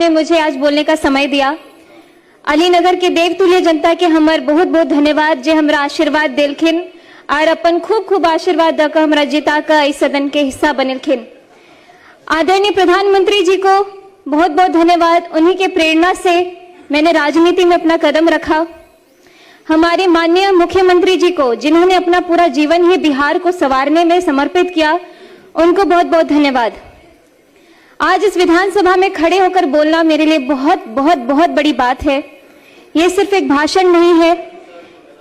ने मुझे आज बोलने का समय दिया। अलीनगर के देवतुल्य जनता के हमार बहुत बहुत धन्यवाद जे हमरा आशीर्वाद दिलखिन और अपन खूब खूब आशीर्वाद दक हमरा जिता का इस सदन के हिस्सा बनिलखिन। आदरणीय प्रधानमंत्री जी को बहुत बहुत धन्यवाद। उन्हीं के प्रेरणा से मैंने राजनीति में अपना कदम रखा। हमारे माननीय मुख्यमंत्री जी को, जिन्होंने अपना पूरा जीवन ही बिहार को संवारने में समर्पित किया, उनको बहुत बहुत धन्यवाद। आज इस विधानसभा में खड़े होकर बोलना मेरे लिए बहुत बहुत बहुत बड़ी बात है। ये सिर्फ एक भाषण नहीं है,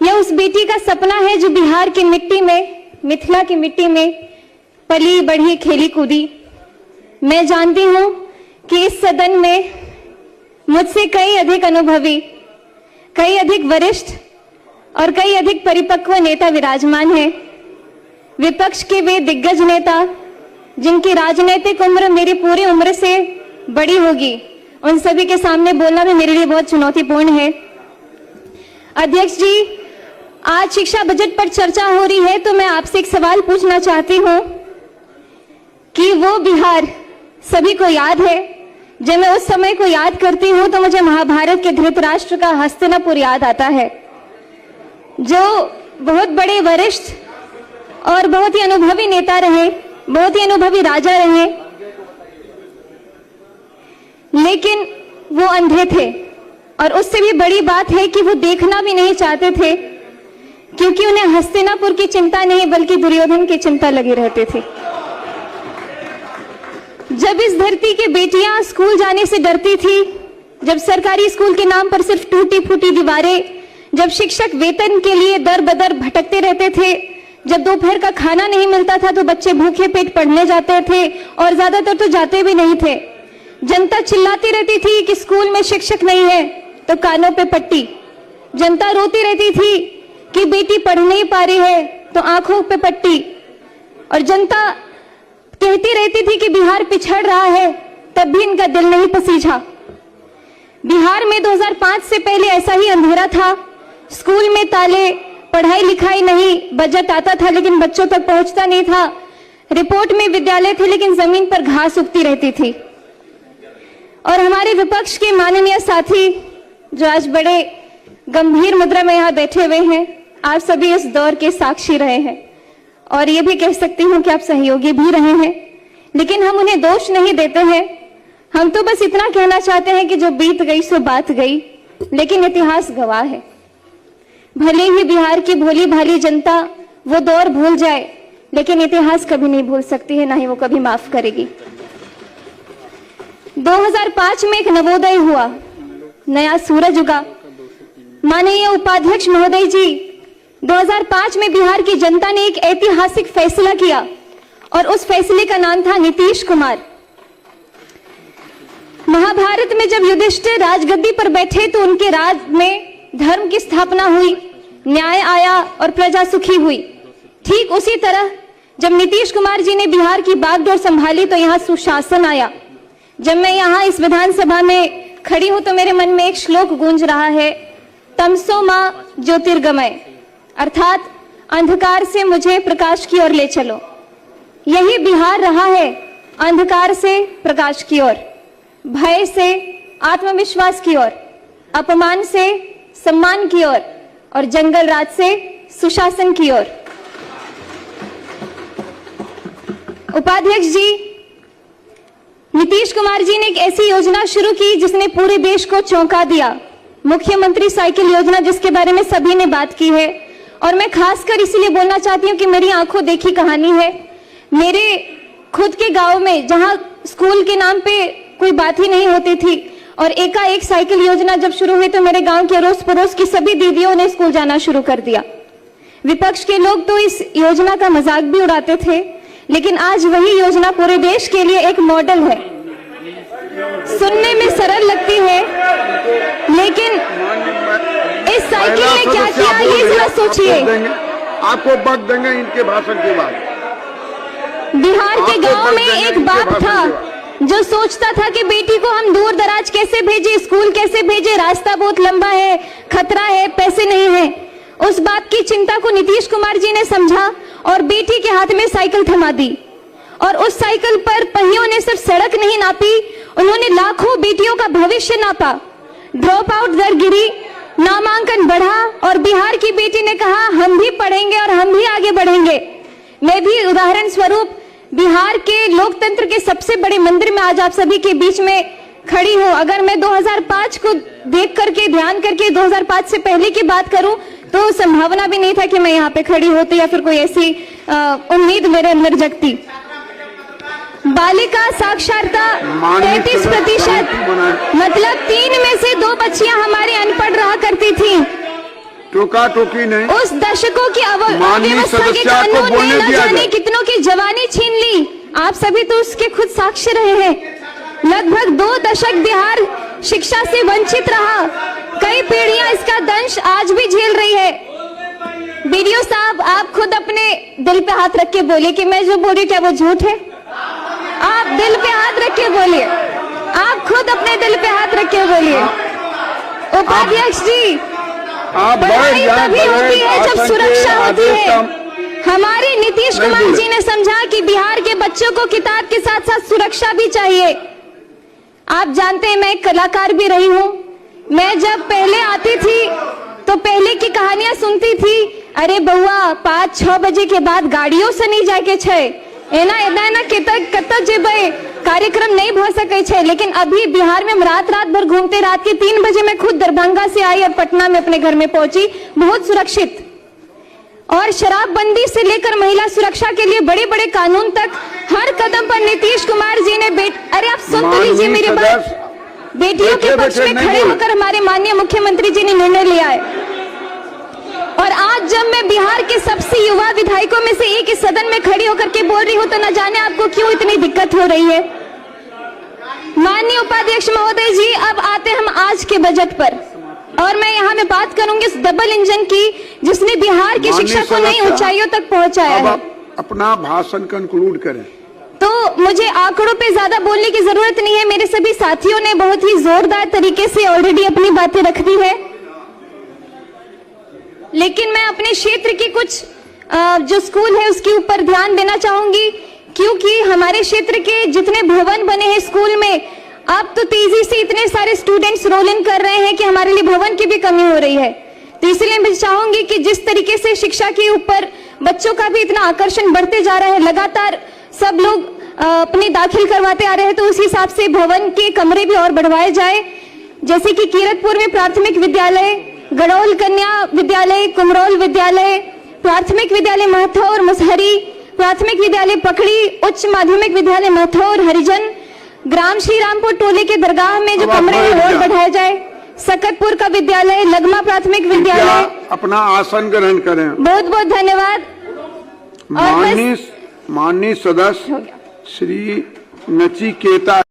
यह उस बेटी का सपना है जो बिहार की मिट्टी में, मिथिला की मिट्टी में पली बढ़ी, खेली कूदी। मैं जानती हूं कि इस सदन में मुझसे कई अधिक अनुभवी, कई अधिक वरिष्ठ और कई अधिक परिपक्व नेता विराजमान हैं। विपक्ष के वे दिग्गज नेता जिनकी राजनीतिक उम्र मेरी पूरी उम्र से बड़ी होगी, उन सभी के सामने बोलना भी मेरे लिए बहुत चुनौतीपूर्ण है। अध्यक्ष जी, आज शिक्षा बजट पर चर्चा हो रही है तो मैं आपसे एक सवाल पूछना चाहती हूं कि वो बिहार सभी को याद है। जब मैं उस समय को याद करती हूं तो मुझे महाभारत के धृतराष्ट्र का हस्तिनापुर याद आता है, जो बहुत बड़े वरिष्ठ और बहुत ही अनुभवी नेता रहे, बहुत ही अनुभवी राजा रहे, लेकिन वो अंधे थे। और उससे भी बड़ी बात है कि वो देखना भी नहीं चाहते थे, क्योंकि उन्हें हस्तिनापुर की चिंता नहीं बल्कि दुर्योधन की चिंता लगी रहती थी। जब इस धरती की बेटियां स्कूल जाने से डरती थी, जब सरकारी स्कूल के नाम पर सिर्फ टूटी फूटी दीवारें, जब शिक्षक वेतन के लिए दर बदर भटकते रहते थे, जब दोपहर का खाना नहीं मिलता था तो बच्चे भूखे पेट पढ़ने जाते थे और ज्यादातर तो जाते भी नहीं थे। जनता चिल्लाती रहती थी कि स्कूल में शिक्षक नहीं है तो कानों पे पट्टी। जनता रोती रहती थी कि बेटी पढ़ नहीं पा रही है तो आंखों पे पट्टी। और जनता कहती रहती थी कि बिहार पिछड़ रहा है, तब भी इनका दिल नहीं पसीझा। बिहार में 2005 से पहले ऐसा ही अंधेरा था। स्कूल में ताले, पढ़ाई लिखाई नहीं, बजट आता था लेकिन बच्चों तक पहुंचता नहीं था। रिपोर्ट में विद्यालय थे लेकिन जमीन पर घास उगती रहती थी। और हमारे विपक्ष के माननीय साथी जो आज बड़े गंभीर मुद्रा में यहाँ बैठे हुए हैं, आप सभी इस दौर के साक्षी रहे हैं और ये भी कह सकती हूँ कि आप सहयोगी भी रहे हैं, लेकिन हम उन्हें दोष नहीं देते हैं। हम तो बस इतना कहना चाहते हैं कि जो बीत गई सो बात गई, लेकिन इतिहास गवाह है। भले ही बिहार की भोली भाली जनता वो दौर भूल जाए, लेकिन इतिहास कभी नहीं भूल सकती है, ना ही वो कभी माफ करेगी। 2005 में एक नवोदय हुआ, नया सूरज उगा। माननीय उपाध्यक्ष महोदय जी, 2005 में बिहार की जनता ने एक ऐतिहासिक फैसला किया और उस फैसले का नाम था नीतीश कुमार। महाभारत में जब युधिष्ठिर राजगद्दी पर बैठे तो उनके राज में धर्म की स्थापना हुई, न्याय आया और प्रजा सुखी हुई। ठीक उसी तरह जब नीतीश कुमार जी ने बिहार की बागडोर संभाली तो यहाँ सुशासन आया। जब मैं यहाँ इस विधानसभा में खड़ी हूं तो मेरे मन में एक श्लोक गूंज रहा है, तमसो मां ज्योतिर्गमय, अर्थात अंधकार से मुझे प्रकाश की ओर ले चलो। यही बिहार रहा है, अंधकार से प्रकाश की ओर, भय से आत्मविश्वास की ओर, अपमान से सम्मान की ओर और जंगल राज से सुशासन की ओर। उपाध्यक्ष जी, नीतीश कुमार जी ने एक ऐसी योजना शुरू की जिसने पूरे देश को चौंका दिया, मुख्यमंत्री साइकिल योजना, जिसके बारे में सभी ने बात की है। और मैं खासकर इसीलिए बोलना चाहती हूँ कि मेरी आंखों देखी कहानी है। मेरे खुद के गांव में जहां स्कूल के नाम पे कोई बात ही नहीं होती थी और एकाएक साइकिल योजना जब शुरू हुई तो मेरे गांव के अड़ोस पड़ोस की सभी दीदियों ने स्कूल जाना शुरू कर दिया। विपक्ष के लोग तो इस योजना का मजाक भी उड़ाते थे, लेकिन आज वही योजना पूरे देश के लिए एक मॉडल है। सुनने में सरल लगती है, लेकिन इस साइकिल ने क्या किया ये जरा सोचिए। आपको वक्त देंगे इनके भाषण के बाद। बिहार के गांव में एक बाप था जो सोचता था कि बेटी को हम दूर दराज कैसे भेजे, स्कूल कैसे भेजे, रास्ता बहुत लंबा है, खतरा है, पैसे नहीं है। उस बाप की चिंता को नीतीश कुमार जी ने समझा और बेटी के हाथ में साइकिल थमा दी। और उस साइकिल पर पहियों ने सिर्फ सड़क नहीं नापी, उन्होंने लाखों बेटियों का भविष्य नापा, ड्रॉप आउट दर गिरी, नामांकन बढ़ा और बिहार की बेटी ने कहा हम भी पढ़ेंगे और हम भी आगे बढ़ेंगे। मैं भी उदाहरण स्वरूप बिहार के लोकतंत्र के सबसे बड़े मंदिर में आज आप सभी के बीच में खड़ी हूं। अगर मैं 2005 को देख करके ध्यान करके 2005 से पहले की बात करूं तो संभावना भी नहीं था कि मैं यहाँ पे खड़ी होती या फिर कोई ऐसी उम्मीद मेरे अंदर जगती। बालिका साक्षरता 33%, मतलब 3 में से 2 बच्चियां हमारी अनपढ़ रहा करती थी। टोका टोकी नहीं। उस दशकों की अव्यवस्था के कानून ने न जाने कितनों की जवानी छीन ली। आप सभी तो उसके खुद साक्षी रहे हैं। लगभग 2 दशक बिहार शिक्षा से वंचित रहा। कई पीढ़ियां इसका दंश आज भी झेल रही है। बीडीओ साहब, आप खुद अपने दिल पे हाथ रख के बोले कि मैं जो बोल रही हूँ क्या वो झूठ है? आप दिल पे हाथ रख के बोलिए। आप खुद अपने दिल पे हाथ रख के बोलिए। उपाध्यक्ष जी, पढ़ाई तभी होती है जब सुरक्षा होती है। हमारे नीतीश कुमार जी ने समझा कि बिहार के बच्चों को किताब के साथ साथ सुरक्षा भी चाहिए। आप जानते हैं मैं एक कलाकार भी रही हूँ। मैं जब पहले आती थी तो पहले की कहानियां सुनती थी, अरे बउआ 5-6 बजे के बाद गाड़ियों से नहीं जाके छे एना एना कत जेबे कार्यक्रम नहीं भ सके छे। लेकिन अभी बिहार में हम रात भर घूमते, रात के 3 बजे मैं खुद दरभंगा से आई और पटना में अपने घर में पहुंची, बहुत सुरक्षित। और शराबबंदी से लेकर महिला सुरक्षा के लिए बड़े बड़े कानून तक हर कदम पर नीतीश कुमार जी ने अरे आप सुन तो लीजिए मेरी बात। बेटियों के पक्ष में खड़े होकर हमारे माननीय मुख्यमंत्री जी ने निर्णय लिया है। और आज जब मैं बिहार के सबसे युवा विधायकों में से एक इस सदन में खड़ी होकर के बोल रही हूं तो न जाने आपको क्यों इतनी दिक्कत हो रही है। माननीय उपाध्यक्ष महोदय जी, अब आते हम आज के बजट पर और मैं यहाँ में बात करूंगी इस डबल इंजन की जिसने बिहार की शिक्षा को नई ऊंचाइयों तक पहुंचाया है। अपना भाषण कंक्लूड करें। तो मुझे आंकड़ों पे ज्यादा बोलने की जरूरत नहीं है। मेरे सभी साथियों ने बहुत ही जोरदार तरीके से ऑलरेडी अपनी बातें रख दी है। लेकिन मैं अपने क्षेत्र की कुछ जो स्कूल है उसके ऊपर ध्यान देना चाहूंगी, क्योंकि हमारे क्षेत्र के जितने भवन बने हैं स्कूल में, अब तो तेजी से इतने सारे स्टूडेंट्स रोल इन कर रहे हैं कि हमारे लिए भवन की भी कमी हो रही है। तो इसलिए मैं चाहूंगी कि जिस तरीके से शिक्षा के ऊपर बच्चों का भी इतना आकर्षण बढ़ते जा रहा है, लगातार सब लोग अपनी दाखिल करवाते आ रहे हैं, तो उस हिसाब से भवन के कमरे भी और बढ़वाए जाए। जैसे कि कीरतपुर में प्राथमिक विद्यालय, गड़ौल कन्या विद्यालय, कुमरौल विद्यालय, प्राथमिक विद्यालय महथौर मुसहरी, प्राथमिक विद्यालय पकड़ी, उच्च माध्यमिक विद्यालय महथौर हरिजन, ग्राम श्रीरामपुर टोले के दरगाह में जो कमरे हैं और बढ़ाया जाए, सकतपुर का विद्यालय, लगमा प्राथमिक विद्यालय। अपना आसन ग्रहण करें। बहुत बहुत धन्यवाद। माननीय सदस्य श्री नचिकेता